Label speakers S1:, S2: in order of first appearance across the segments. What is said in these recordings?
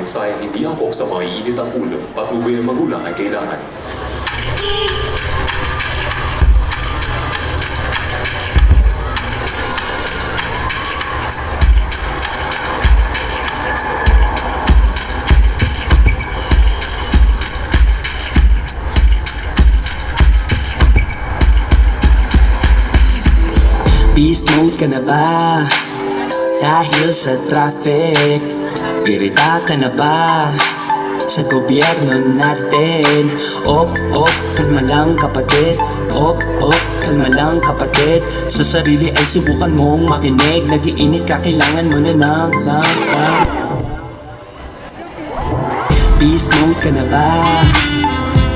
S1: mensaheng hindi angkop sa mga iinit ang ulo, patnubay ng magulang ay kailangan.
S2: Beast mode ka na ba? Dahil sa traffic. Irita ka na ba? Sa gobyerno natin. Op, kalma lang kapatid. Op, kalma lang kapatid. Sa sarili ay subukan mong makinig. Nag-iinit ka, kailangan mo na ng Beast mode ka na ba?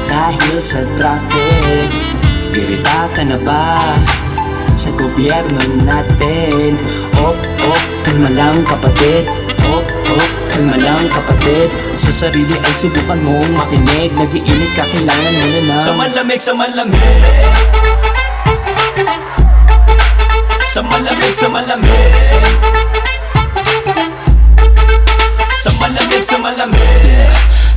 S2: Dahil sa traffic. Irita ka na ba? Sa gobyerno natin. Op, kalma lang kapatid. Op, kalma lang kapatid. Sa sarili ay subukan mong makinig. Nag-iinit ka, kailangan mo na ng
S3: Sa malamig, sa malamig. Sa malamig, sa malamig. Sa malamig, sa malamig.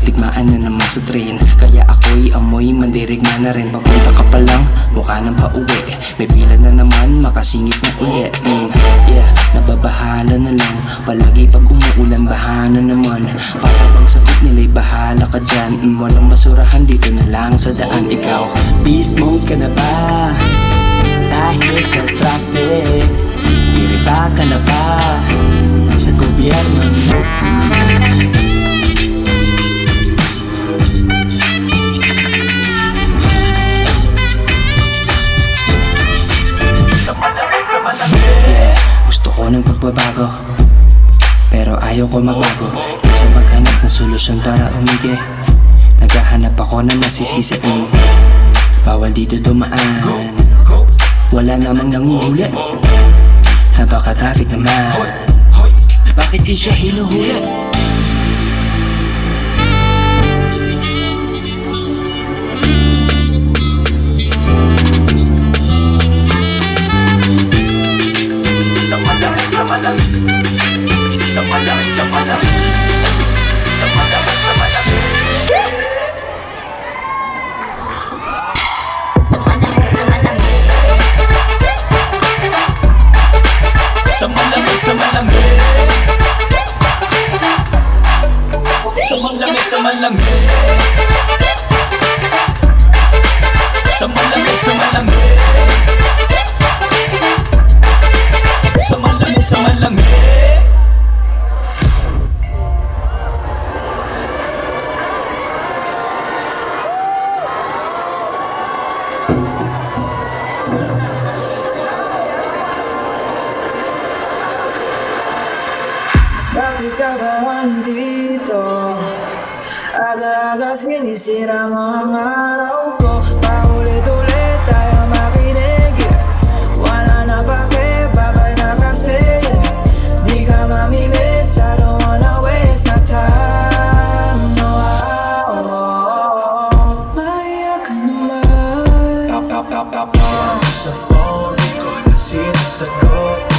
S2: Ligmaan na naman sa train, kaya ako'y amoy mandirigma na rin. Papunta ka pa lang, mukha nang pauwi. May pila na naman, makasingit na uli. Yeah, nababahala na lang. Palagi pag umuulan, bahana naman. Para bang sakit nila'y bahala ka dyan. Walang basurahan dito na lang sa daan. Ikaw, beast mode ka na ba? Dahil sa traffic. Irita ka na ba? Sa gobyerno mo. Gusto ko ng pagbabago, pero ayaw ko magbago. Kaysa maghanap ng solusyon para umigi, naghahanap ako ng masisisi. Bawal dito dumaan, wala namang nanguhuli. Napaka-traffic naman, bakit di siya hinuhuli?
S3: Sa malamig, sa malamig. Sa malamig, sa malamig. Sa malamig, sa malamig. Sa malamig, sa malamig.
S4: Bakit ka ba nandito? Aga-aga sinisira mga araw ko. Paulit-ulit tayo makinig. Wala na pake, babay na kasi. Di ka mamimiss, I don't wanna waste my time. No, Maya ka naman.
S5: Sa phone, di ko na sinasagot.